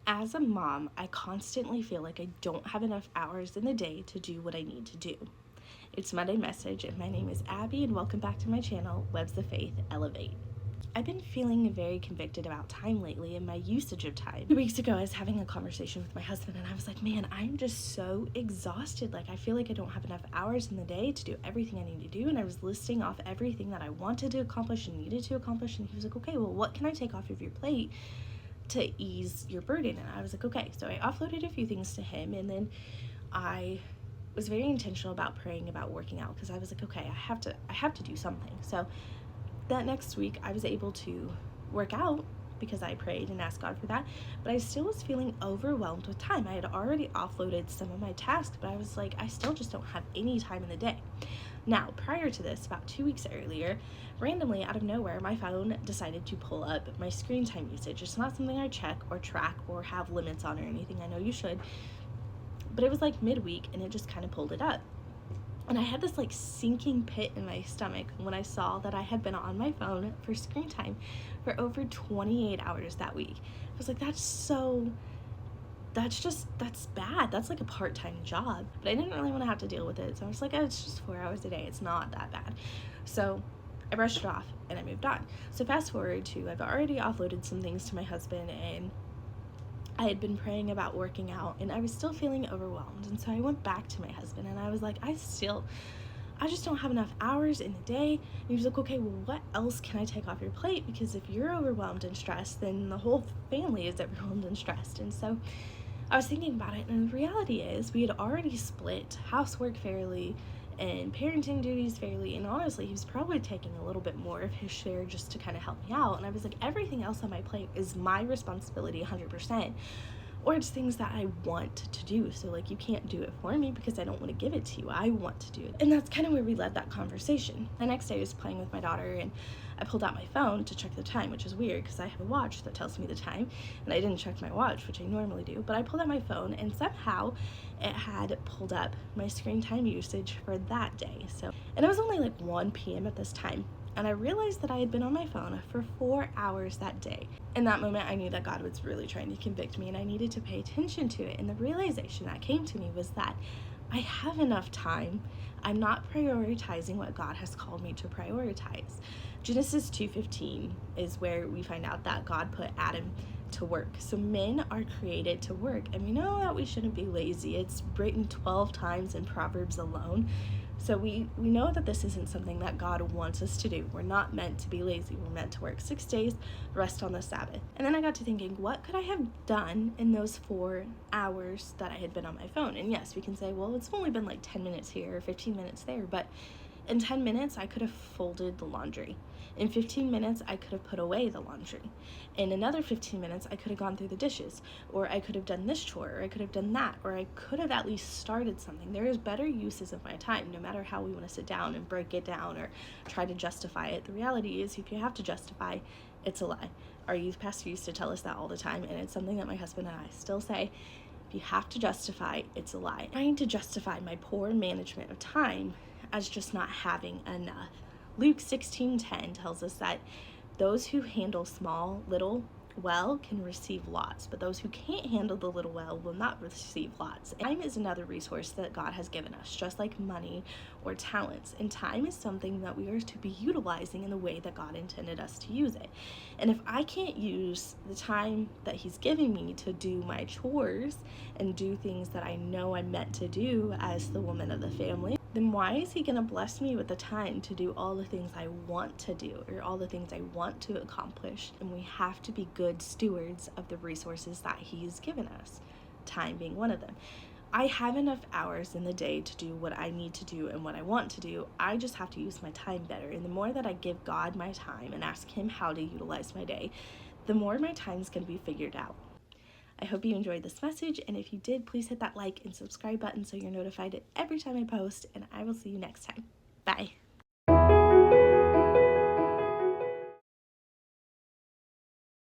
As a mom, I constantly feel like I don't have enough hours in the day to do what I need to do. It's Monday Message, and my name is Abby, and welcome back to my channel, Webs of Faith Elevate. I've been feeling very convicted about time lately and my usage of time. 2 weeks ago, I was having a conversation with my husband, and I was like, man, I'm just so exhausted. Like, I feel like I don't have enough hours in the day to do everything I need to do. And I was listing off everything that I wanted to accomplish and needed to accomplish. And he was like, okay, well, what can I take off of your plate to ease your burden? And I was like, okay. So I offloaded a few things to him, and then I was very intentional about praying about working out, because I was like, okay, I have to do something. So that next week I was able to work out because I prayed and asked God for that, but I still was feeling overwhelmed with time. I had already offloaded some of my tasks, but I was like, I still just don't have any time in the day. Now, prior to this, about 2 weeks earlier, randomly out of nowhere, my phone decided to pull up my screen time usage. It's not something I check or track or have limits on or anything. I know you should, but it was like midweek and it just kind of pulled it up. And I had this like sinking pit in my stomach when I saw that I had been on my phone for screen time for over 28 hours that week. I was like, that's bad. That's like a part-time job. But I didn't really want to have to deal with it. So I was like, oh, it's just 4 hours a day. It's not that bad. So I brushed it off and I moved on. So fast forward to, I've already offloaded some things to my husband, and I had been praying about working out, and I was still feeling overwhelmed. And so I went back to my husband and I was like, I just don't have enough hours in the day. And he was like, okay, well, what else can I take off your plate? Because if you're overwhelmed and stressed, then the whole family is overwhelmed and stressed. And so I was thinking about it, and the reality is we had already split housework fairly and parenting duties fairly, and honestly, he was probably taking a little bit more of his share just to kind of help me out. And I was like, everything else on my plate is my responsibility 100%, or it's things that I want to do. So like, you can't do it for me because I don't want to give it to you. I want to do it. And that's kind of where we led that conversation. The next day I was playing with my daughter, and I pulled out my phone to check the time, which is weird because I have a watch that tells me the time, and I didn't check my watch, which I normally do. But I pulled out my phone, and somehow it had pulled up my screen time usage for that day. And it was only like 1 p.m. at this time. And I realized that I had been on my phone for 4 hours that day. In that moment, I knew that God was really trying to convict me, and I needed to pay attention to it. And the realization that came to me was that I have enough time. I'm not prioritizing what God has called me to prioritize. Genesis 2:15 is where we find out that God put Adam to work. So men are created to work, and we know that we shouldn't be lazy. It's written 12 times in Proverbs alone. So we know that this isn't something that God wants us to do. We're not meant to be lazy. We're meant to work 6 days, rest on the Sabbath. And then I got to thinking, what could I have done in those 4 hours that I had been on my phone? And yes, we can say, well, it's only been like 10 minutes here or 15 minutes there, but in 10 minutes, I could have folded the laundry. In 15 minutes, I could have put away the laundry. In another 15 minutes, I could have gone through the dishes, or I could have done this chore, or I could have done that, or I could have at least started something. There is better uses of my time, no matter how we want to sit down and break it down or try to justify it. The reality is, if you have to justify, it's a lie. Our youth pastor used to tell us that all the time, and it's something that my husband and I still say. If you have to justify, it's a lie. Trying to justify my poor management of time as just not having enough. Luke 16:10 tells us that those who handle small, little, well can receive lots, but those who can't handle the little well will not receive lots. Time is another resource that God has given us, just like money or talents. And time is something that we are to be utilizing in the way that God intended us to use it. And if I can't use the time that He's giving me to do my chores and do things that I know I'm meant to do as the woman of the family, then why is He going to bless me with the time to do all the things I want to do or all the things I want to accomplish? And we have to be good stewards of the resources that He's given us, time being one of them. I have enough hours in the day to do what I need to do and what I want to do. I just have to use my time better. And the more that I give God my time and ask Him how to utilize my day, the more my time is going to be figured out. I hope you enjoyed this message, and if you did, please hit that like and subscribe button so you're notified every time I post, and I will see you next time. Bye.